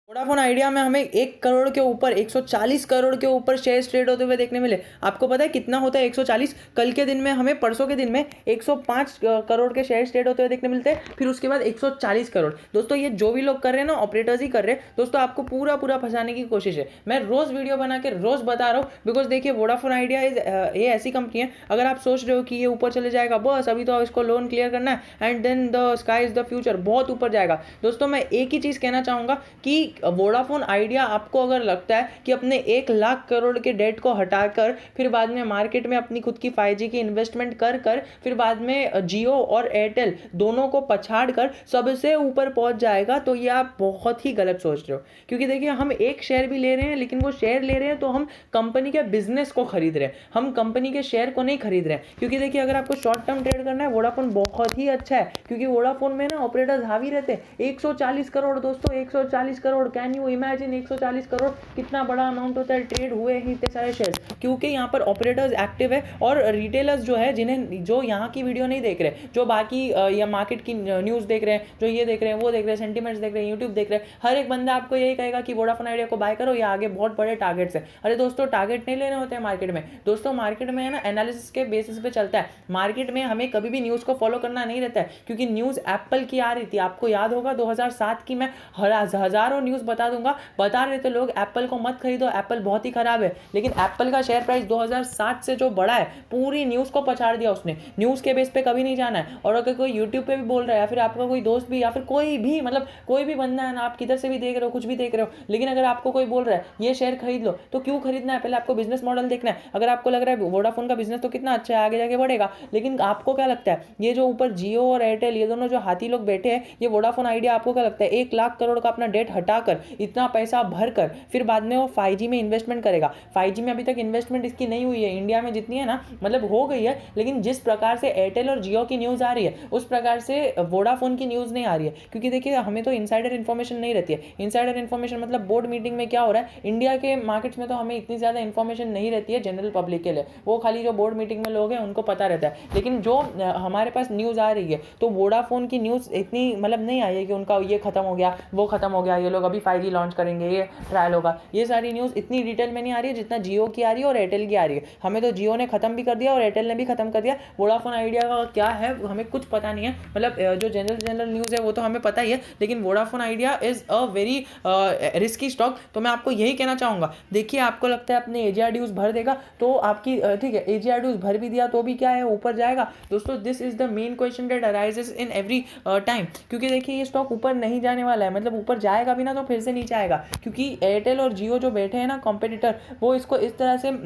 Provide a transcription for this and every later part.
Vodafone idea में हमें 1 करोड़ के ऊपर 140 करोड़ के ऊपर शेयर्स ट्रेड होते हुए देखने मिले। आपको पता है कितना होता है 140? कल के दिन में हमें, परसों के दिन में 105 करोड़ के शेयर्स ट्रेड होते हुए देखने मिलते हैं, फिर उसके बाद 140 करोड़। दोस्तों ये जो भी लोग कर रहे हैं ना, ऑपरेटर्स ही कर रहे हैं। दोस्तों आपको पूरा फंसाने की कोशिश है। मैं रोज वीडियो बना के रोज बता रहा हूँ, बिकॉज देखिए वोडाफोन आइडिया ये ऐसी कंपनी है, अगर आप सोच रहे हो कि ये ऊपर चले जाएगा, बस अभी तो इसको लोन क्लियर करना है and then the sky is the future, बहुत ऊपर जाएगा। दोस्तों मैं एक ही चीज कहना चाहूंगा कि वोडाफोन आइडिया, आपको अगर लगता है कि अपने 1 लाख करोड़ के डेट को हटाकर फिर बाद में मार्केट में अपनी खुद की 5G की इन्वेस्टमेंट कर फिर बाद में जियो और एयरटेल दोनों को पछाड़ कर सबसे ऊपर पहुंच जाएगा, तो ये आप बहुत ही गलत सोच रहे हो। क्योंकि देखिए हम एक शेयर भी ले रहे हैं, लेकिन वो शेयर ले रहे हैं तो हम कंपनी के बिजनेस को खरीद रहे हैं, हम कंपनी के शेयर को नहीं खरीद रहे हैं। क्योंकि देखिए अगर आपको शॉर्ट टर्म ट्रेड करना है, वोडाफोन बहुत ही अच्छा है, क्योंकि वोडाफोन में ना ऑपरेटर्स हावी रहते हैं। 140 करोड़ दोस्तों, 140 crore, can you imagine? 140 crore कितना बड़ा अमाउंट होता है। ट्रेड हुए ही इतने सारे शेयर, क्योंकि यहाँ पर ऑपरेटर्स एक्टिव है और रिटेलर्स जो है, जिन्हें जो यहाँ की वीडियो नहीं देख रहे, जो बाकी या मार्केट की न्यूज़ देख रहे हैं, जो ये देख रहे हैं, वो देख रहे हैं, सेंटीमेंट्स देख रहे हैं, यूट्यूब देख रहे हैं, हर एक बंदा आपको यही कहेगा कि वोडाफोन आइडिया को बाय करो, या आगे बहुत बड़े टारगेट्स है। अरे दोस्तों टारगेट नहीं लेने होते हैं मार्केट में। दोस्तों मार्केट में है ना, एनालिसिस के बेसिस पे चलता है। मार्केट में हमें कभी भी न्यूज़ को फॉलो करना नहीं रहता है, क्योंकि न्यूज़ एप्पल की आ रही थी, आपको याद होगा 2007 की, मैं हजारों न्यूज़ बता रहे थे लोग एप्पल को मत खरीदो, एप्पल बहुत ही खराब है। लेकिन एप्पल का शेयर प्राइस 2007 से जो बढ़ा है, पूरी न्यूज़ को पछाड़ दिया उसने। न्यूज़ के बेस पे कभी नहीं जाना है। और अगर कोई यूट्यूब पे भी बोल रहा है, या फिर आपका कोई दोस्त भी, या फिर कोई भी, मतलब कोई भी बंदा है ना, आप किधर से भी देख रहे हो, कुछ भी देख रहे हो, लेकिन अगर आपको कोई बोल रहा है ये शेयर खरीद लो, तो क्यों खरीदना है? पहले आपको बिजनेस मॉडल देखना है। अगर आपको लग रहा है वोडाफोन का बिजनेस तो कितना अच्छा है, आगे जाके बढ़ेगा, लेकिन आपको क्या लगता है ये जो ऊपर जियो और एयरटेल, ये दोनों जो हाथी लोग बैठे हैं, ये वोडाफोन आइडिया, आपको क्या लगता है 1 लाख करोड़ का अपना डेट हटाकर, इतना पैसा भरकर फिर बाद में वो 5G में इन्वेस्टमेंट करेगा? 5G में अभी तक इन्वेस्टमेंट इसकी नहीं हुई है इंडिया में, जितनी है ना, मतलब हो गई है, लेकिन जिस प्रकार से एयरटेल और जियो की न्यूज़ आ रही है, उस प्रकार से वोडाफोन की न्यूज़ नहीं आ रही है। क्योंकि देखिए हमें तो इनसाइडर इन्फॉर्मेशन नहीं रहती है। इनसाइडर इन्फॉर्मेशन मतलब बोर्ड मीटिंग में क्या हो रहा है इंडिया के मार्केट्स में, तो हमें इतनी ज़्यादा इन्फॉर्मेशन नहीं रहती है जनरल पब्लिक के लिए। वो खाली जो बोर्ड मीटिंग में लोग हैं उनको पता रहता है। लेकिन जो हमारे पास न्यूज़ आ रही है, तो वोडाफोन की न्यूज़ इतनी मतलब नहीं आई है कि उनका ये खत्म हो गया, वो खत्म हो गया, ये लोग अभी 5G लॉन्च करेंगे, ये ट्रायल होगा। ये सारी न्यूज़ इतनी डिटेल में नहीं आ रही है जितना जियो की आ रही है और एयरटेल की आ रही है। हमें तो जियो ने खत्म भी कर दिया और एयरटेल ने भी खत्म कर दिया। वोडाफोन आइडिया का क्या है हमें कुछ पता नहीं है। मतलब जो जनरल न्यूज़ है वो तो हमें पता ही है, लेकिन Vodafone idea is a very risky stock. तो मैं आपको यही कहना चाहूँगा, देखिए आपको लगता है अपने AGR ड्यूज भर देगा तो आपकी ठीक है, AGR ड्यूज भर भी दिया तो भी क्या है, ऊपर जाएगा? दोस्तों this is the main question that arises in every time. क्योंकि देखिए ये स्टॉक ऊपर नहीं जाने वाला है, मतलब ऊपर जाएगा भी ना तो फिर से नीचे आएगा, क्योंकि एयरटेल और जियो जो बैठे हैं ना कॉम्पिटिटर, वो इसको इस तरह से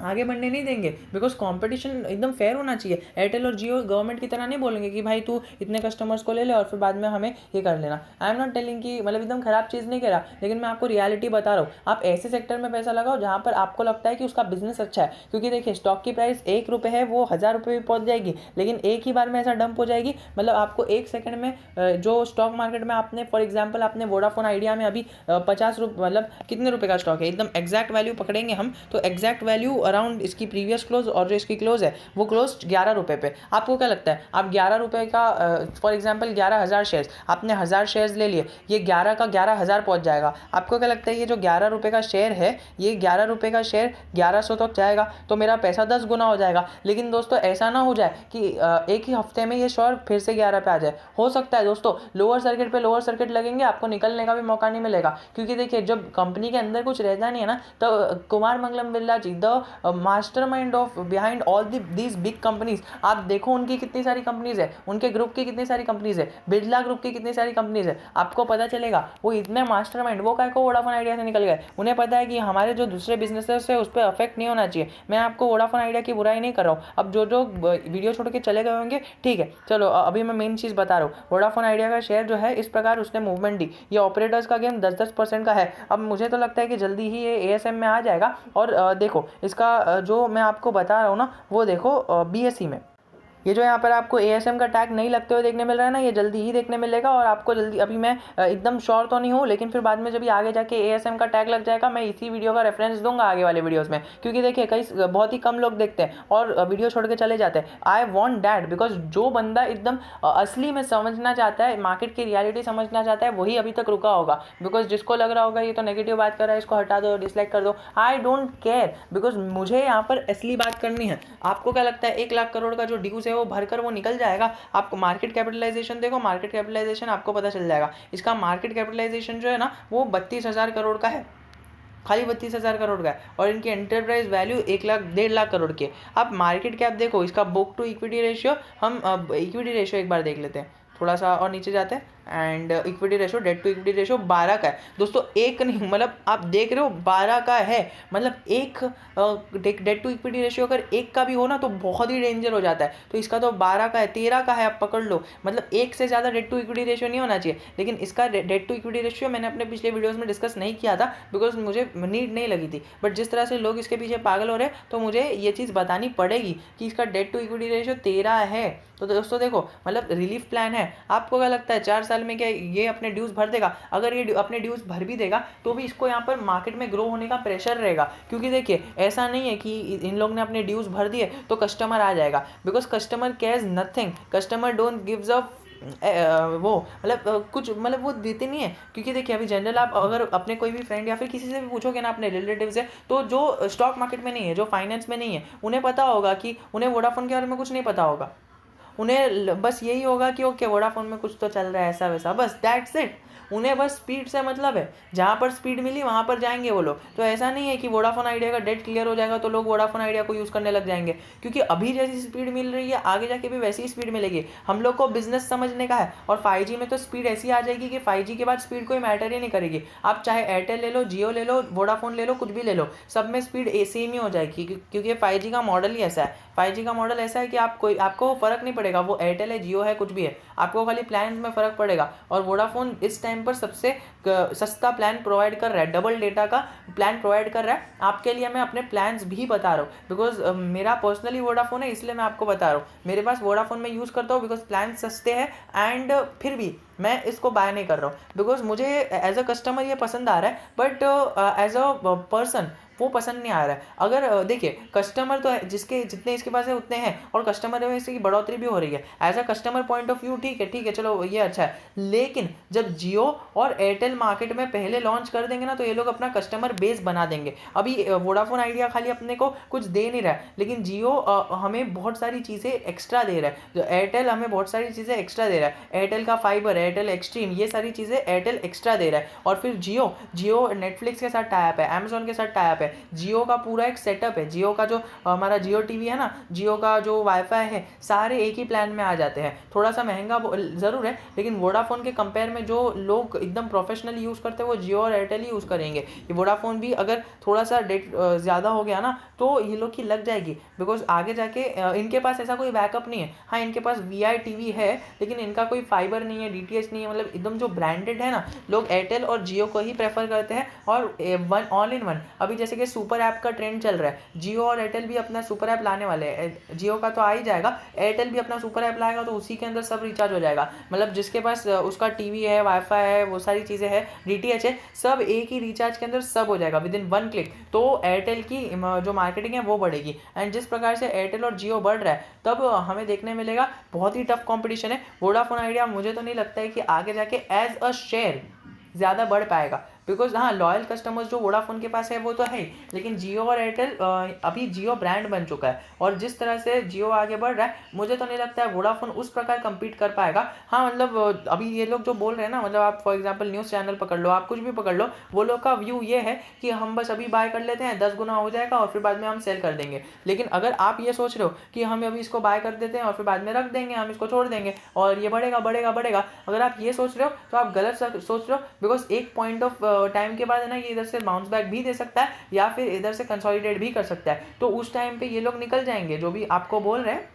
आगे बढ़ने नहीं देंगे। बिकॉज कंपटीशन एकदम फेयर होना चाहिए। एयरटेल और जियो गवर्नमेंट की तरह नहीं बोलेंगे कि भाई तू इतने कस्टमर्स को ले ले और फिर बाद में हमें ये कर लेना। आई एम नॉट टेलिंग कि मतलब एकदम खराब चीज़ नहीं कह रहा, लेकिन मैं आपको रियलिटी बता रहा हूँ। आप ऐसे सेक्टर में पैसा लगाओ जहाँ पर आपको लगता है कि उसका बिजनेस अच्छा है। क्योंकि देखिए स्टॉक की प्राइस 1 रुपये है, वो 1000 रुपये भी पहुँच जाएगी, लेकिन एक ही बार में ऐसा डंप हो जाएगी, मतलब आपको 1 सेकंड में जो स्टॉक मार्केट में आपने फॉर एग्जाम्पल आपने वोडाफोन आइडिया में अभी 50 रुपये, मतलब कितने रुपये का स्टॉक है, एकदम एग्जैक्ट वैल्यू पकड़ेंगे हम तो एग्जैक्ट वैल्यू अराउंड इसकी प्रीवियस क्लोज और जो इसकी क्लोज है वो क्लोज 11 रुपये पे। आपको क्या लगता है आप 11 रुपये का फॉर एग्जांपल 11,000 शेयर्स, आपने 1000 शेयर्स ले लिए, ये 11 का 11,000 पहुंच जाएगा। आपको क्या लगता है ये जो 11 रुपये का शेयर है, ये 11 रुपये का शेयर 1100 तक जाएगा तो मेरा पैसा 10 गुना हो जाएगा। लेकिन दोस्तों ऐसा ना हो जाए कि एक ही हफ्ते में ये शेयर फिर से 11 पे आ जाए। हो सकता है दोस्तों लोअर सर्किट पे लोअर सर्किट लगेंगे, आपको निकलने का भी मौका नहीं मिलेगा। क्योंकि देखिए जब कंपनी के अंदर कुछ रहता नहीं है ना, तो Kumar Mangalam Birla ji the mastermind of behind all these big companies, आप देखो उनकी कितनी सारी कंपनीज है, उनके ग्रुप की कितनी सारी कंपनीज है, बिरला ग्रुप की कितनी सारी कंपनीज है, आपको पता चलेगा वो इतने मास्टरमाइंड, वो को वोडाफोन आइडिया से निकल गए। उन्हें पता है कि हमारे जो दूसरे बिजनेसेस है उस पर अफेक्ट नहीं होना चाहिए। मैं आपको वोडाफोन आइडिया की बुराई नहीं कर रहा हूँ। अब जो वीडियो छोड़ के चले गए होंगे ठीक है, चलो अभी मैं मेन चीज़ बता रहा हूँ। वोडाफोन आइडिया का शेयर जो है इस प्रकार उसने मूवमेंट दी, ये ऑपरेटर्स का गेम 10-10% का है। अब मुझे तो लगता है कि जल्दी ही ये ASM में आ जाएगा। और देखो इसका जो मैं आपको बता रहा हूँ ना, वो देखो BSE में ये जो यहाँ पर आपको ASM का टैग नहीं लगते हुए देखने मिल रहा है ना, ये जल्दी ही देखने मिलेगा। और आपको जल्दी, अभी मैं एकदम श्योर तो नहीं हूँ, लेकिन फिर बाद में जब आगे जाके ASM का टैग लग जाएगा, मैं इसी वीडियो का रेफरेंस दूंगा आगे वाले वीडियोस में। क्योंकि देखिए कई बहुत ही कम लोग देखते हैं और वीडियो छोड़ के चले जाते हैं। आई वॉन्ट डैट, बिकॉज जो बंदा एकदम असली में समझना चाहता है, मार्केट की रियलिटी समझना चाहता है, वही अभी तक रुका होगा। बिकॉज जिसको लग रहा होगा ये तो नेगेटिव बात कर रहा है, इसको हटा दो, डिसलाइक कर दो, आई डोंट केयर, बिकॉज मुझे यहाँ पर असली बात करनी है। आपको क्या लगता है 1 लाख करोड़ का जो ड्यूज है वो भरकर वो निकल जाएगा? आपको मार्केट कैपिटलाइजेशन देखो, मार्केट कैपिटलाइजेशन आपको पता चल जाएगा। इसका मार्केट कैपिटलाइजेशन जो है ना वो 32,000 करोड़ का है, खाली 32,000 करोड़ का है। और इनकी एंटरप्राइज वैल्यू 1 लाख 1.5 लाख करोड़ की है। आप मार्केट कैप देखो, इसका बुक टू इक्विटी रेशियो, हम इक्विटी रेशियो एक बार देख लेते हैं, थोड़ा सा और नीचे जाते हैं। And equity ratio, debt to equity ratio 12 का है दोस्तों, एक नहीं, मतलब आप देख रहे हो 12 का है। मतलब एक डेट टू इक्विटी रेशियो अगर एक का भी हो ना तो बहुत ही डेंजर हो जाता है। तो इसका तो 12 का है, 13 का है, आप पकड़ लो। मतलब एक से ज़्यादा डेट टू इक्विटी रेशियो नहीं होना चाहिए। लेकिन इसका डेट टू इक्विटी रेशियो मैंने अपने पिछले वीडियोज़ में डिस्कस नहीं किया था, बिकॉज मुझे नीड नहीं लगी थी। बट जिस तरह से लोग इसके पीछे पागल हो रहे हैं, तो मुझे ये चीज़ बतानी पड़ेगी कि इसका डेट टू इक्विटी रेशियो 13 है। तो दोस्तों देखो, मतलब रिलीफ प्लान है। आपको क्या लगता है 4 साल में क्या ये अपने ड्यूज भर देगा? अगर ये अपने ड्यूज भर भी देगा तो भी इसको यहाँ पर मार्केट में ग्रो होने का प्रेशर रहेगा। क्योंकि देखिए ऐसा नहीं है कि इन लोग ने अपने ड्यूज भर दिए तो कस्टमर आ जाएगा, because customer cares nothing, customer don't gives a वो मतलब कुछ, मतलब वो देते नहीं है। क्योंकि देखिए अभी जनरल आप अगर अपने कोई भी फ्रेंड या फिर किसी से भी पूछोगे ना, अपने रिलेटिव से, तो जो स्टॉक मार्केट में नहीं है, जो फाइनेंस में नहीं है, उन्हें पता होगा कि उन्हें वोडाफोन के बारे में कुछ नहीं पता होगा। उन्हें बस यही होगा कि ओके वोडाफोन में कुछ तो चल रहा है ऐसा वैसा, बस दैट्स इट। उन्हें बस स्पीड से मतलब है, जहाँ पर स्पीड मिली वहाँ पर जाएंगे वो लोग। तो ऐसा नहीं है कि वोडाफोन आइडिया का डेट क्लियर हो जाएगा तो लोग वोडाफोन आइडिया को यूज़ करने लग जाएंगे। क्योंकि अभी जैसी स्पीड मिल रही है आगे जाके भी वैसी ही स्पीड मिलेगी। हम लोग को बिजनेस समझने का है, और 5G में तो स्पीड ऐसी आ जाएगी कि 5G के बाद स्पीड कोई मैटर ही नहीं करेगी। आप चाहे एयरटेल ले लो, जियो ले लो, वोडाफोन ले लो, कुछ भी ले लो, सब में स्पीड सेम ही हो जाएगी। क्योंकि 5G का मॉडल ही ऐसा है। 5G का मॉडल ऐसा है कि आपको फ़र्क नहीं पड़ेगा वो एयरटेल है, जियो है, कुछ भी है, आपको खाली प्लान में फ़र्क पड़ेगा। और वोडाफोन इस टाइम पर सबसे सस्ता प्लान प्रोवाइड कर रहा है, डबल डेटा का प्लान प्रोवाइड कर रहा है आपके लिए। मैं अपने प्लान्स भी बता रहा हूँ, बिकॉज मेरा पर्सनली वोडाफोन है, इसलिए मैं आपको बता रहा हूँ। मेरे पास वोडाफोन में यूज़ करता हूँ बिकॉज प्लान सस्ते हैं, एंड फिर भी मैं इसको बाय नहीं कर रहा हूँ बिकॉज मुझे एज अ कस्टमर ये पसंद आ रहा है, बट एज अ पर्सन वो पसंद नहीं आ रहा है। अगर देखिए कस्टमर तो है, जिसके जितने इसके पास है उतने हैं, और कस्टमर में इसकी बढ़ोतरी भी हो रही है। As a customer point of view ठीक है, चलो ये अच्छा है। लेकिन जब जियो और एयरटेल मार्केट में पहले लॉन्च कर देंगे ना, तो ये लोग अपना कस्टमर बेस बना देंगे। अभी वोडाफोन आइडिया खाली अपने को कुछ दे नहीं रहा है, लेकिन जियो हमें बहुत सारी चीज़ें एक्स्ट्रा दे रहा है, जो एयरटेल हमें बहुत सारी चीज़ें एक्स्ट्रा दे रहा है। एयरटेल का फाइबर, एयरटेल एक्सट्रीम, ये सारी चीज़ें एयरटेल एक्स्ट्रा दे रहा है। और फिर जियो नेटफ्लिक्स के साथ टाइप है, अमेजोन के साथ टाइप है। जियो का पूरा एक सेटअप है। जियो का जो हमारा जियो टीवी है ना, जियो का जो वाईफाई है, सारे एक ही प्लान में आ जाते हैं। थोड़ा सा महंगा ज़रूर है, लेकिन वोडाफोन के कंपेयर में जो लोग एकदम प्रोफेशनली यूज़ करते हैं वो जियो और एयरटेल ही यूज़ करेंगे। ये वोडाफोन भी अगर थोड़ा सा डेट ज़्यादा हो गया ना तो ये लोग की लग जाएगी, बिकॉज आगे जाके इनके पास ऐसा कोई बैकअप नहीं है। हाँ, इनके पास VI TV है, लेकिन इनका कोई फाइबर नहीं है, DTH नहीं है। मतलब एकदम जो ब्रांडेड है ना, लोग एयरटेल और जियो को ही प्रेफर करते हैं। और वन ऑल इन वन, अभी जैसे कि सुपर ऐप का ट्रेंड चल रहा है, जियो और एयरटेल भी अपना सुपर ऐप लाने वाले हैं। जियो का तो आ ही जाएगा, एयरटेल भी अपना सुपर ऐप लाएगा, तो उसी के अंदर सब रिचार्ज हो जाएगा। मतलब जिसके पास उसका टीवी है, वाईफाई है, वो सारी चीज़ें हैं, DTH है, सब एक ही रिचार्ज के अंदर सब हो जाएगा विद इन 1 क्लिक। तो एयरटेल की जो मार्केटिंग है वो बढ़ेगी। एंड जिस प्रकार से एयरटेल और जियो बढ़ रहा है, तब हमें देखने मिलेगा बहुत ही टफ कॉम्पिटिशन है। वोडाफोन आइडिया मुझे तो नहीं लगता है कि आगे जाके एज अ शेयर ज़्यादा बढ़ पाएगा, बिकॉज हाँ, लॉयल कस्टमर्स जो वोडाफोन के पास है वो तो है, लेकिन जियो और एयरटेल अभी जियो ब्रांड बन चुका है। और जिस तरह से जियो आगे बढ़ रहा है, मुझे तो नहीं लगता है वोडाफोन उस प्रकार compete कर पाएगा। हाँ, मतलब अभी ये लोग जो बोल रहे हैं ना, मतलब आप फॉर एग्जांपल न्यूज़ चैनल पकड़ लो, आप कुछ भी पकड़ लो, वो लोग का व्यू ये है कि हम बस अभी बाय कर लेते हैं, 10 गुना हो जाएगा और फिर बाद में हम सेल कर देंगे। लेकिन अगर आप ये सोच रहे हो कि हम अभी इसको बाय कर देते हैं और फिर बाद में रख देंगे, हम इसको छोड़ देंगे और ये बढ़ेगा बढ़ेगा बढ़ेगा, अगर आप ये सोच रहे हो तो आप गलत सोच रहे हो। बिकॉज एक पॉइंट ऑफ टाइम के बाद है ना, ये इधर से बाउंस बैक भी दे सकता है या फिर इधर से कंसोलिडेट भी कर सकता है। तो उस टाइम पे ये लोग निकल जाएंगे, जो भी आपको बोल रहे हैं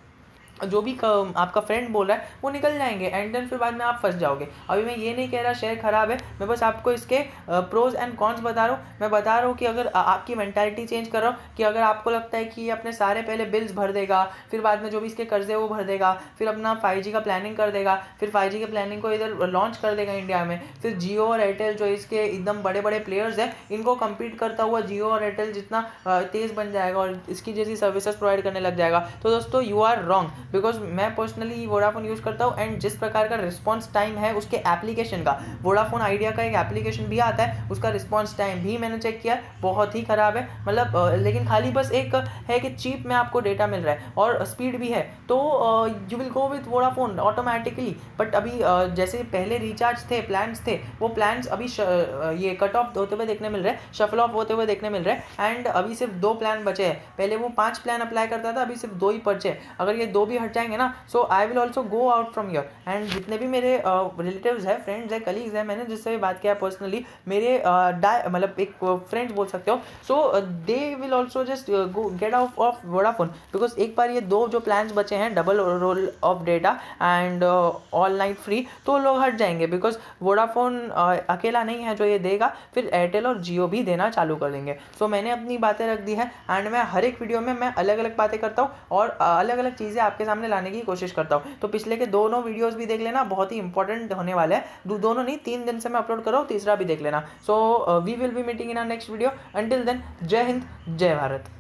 जो भी आपका फ्रेंड बोल रहा है वो निकल जाएंगे एंड देन फिर बाद में आप फंस जाओगे। अभी मैं ये नहीं कह रहा शेयर ख़राब है, मैं बस आपको इसके प्रोज एंड कॉन्स बता रहा हूँ। मैं बता रहा हूँ कि अगर आपकी मेंटालिटी चेंज कर रहा हूँ कि अगर आपको लगता है कि ये अपने सारे पहले बिल्स भर देगा, फिर बाद में जो भी इसके कर्जे वो भर देगा, फिर अपना 5G का प्लानिंग कर देगा, फिर 5G के प्लानिंग को इधर लॉन्च कर देगा इंडिया में, फिर जियो और एयरटेल जो इसके एकदम बड़े बड़े प्लेयर्स हैं इनको कम्पीट करता हुआ जियो और एयरटेल जितना तेज़ बन जाएगा और इसकी जैसी सर्विसेज प्रोवाइड करने लग जाएगा, तो दोस्तों यू आर रॉन्ग। बिकॉज मैं पर्सनली वोडाफोन यूज़ करता हूँ एंड जिस प्रकार का रिस्पॉन्स टाइम है उसके एप्लीकेशन का, वोडाफोन आइडिया का एक एप्लीकेशन भी आता है, उसका रिस्पॉन्स टाइम भी मैंने चेक किया, बहुत ही ख़राब है। मतलब लेकिन खाली बस एक है कि चीप में आपको डेटा मिल रहा है और स्पीड भी है, तो you will go with Vodafone automatically. But अभी जैसे पहले रिचार्ज थे, प्लान्स थे, वो प्लान्स अभी ये कट ऑफ होते हुए देखने मिल रहे हैं, शफल ऑफ होते हुए देखने मिल रहे हैं एंड अभी सिर्फ 2 प्लान बचे हैं। पहले वो 5 प्लान अप्लाई करता था, अभी सिर्फ 2 ही बचे हैं। अगर ये 2 भी हट जाएंगे ना, so I will also go out from here. And जितने भी मेरे रिलेटिव्स हैं, फ्रेंड्स हैं, कलीग्स हैं, मैंने जिससे भी बात किया पर्सनली, मेरे मतलब एक फ्रेंड्स बोल सकते हो, so they will also just go get out of Vodafone. Because एक बार ये 2 जो प्लान्स बचे हैं, double role of data and all night free, तो लोग हट जाएंगे। बिकॉज वोडाफोन अकेला नहीं है जो ये देगा, फिर एयरटेल और जियो भी देना चालू कर देंगे। सो मैंने अपनी बातें रख दी हैं एंड मैं हर एक वीडियो में मैं अलग अलग बातें करता हूँ और अलग अलग चीज़ें आपके सामने लाने की कोशिश करता हूँ। तो पिछले के दोनों वीडियोस भी देख लेना, बहुत ही इंपॉर्टेंट होने वाले हैं। दोनों नहीं, 3 दिन से मैं अपलोड कर रहा हूँ, तीसरा भी देख लेना। So we will be meeting in our next video. Until then, जय हिंद, जय भारत।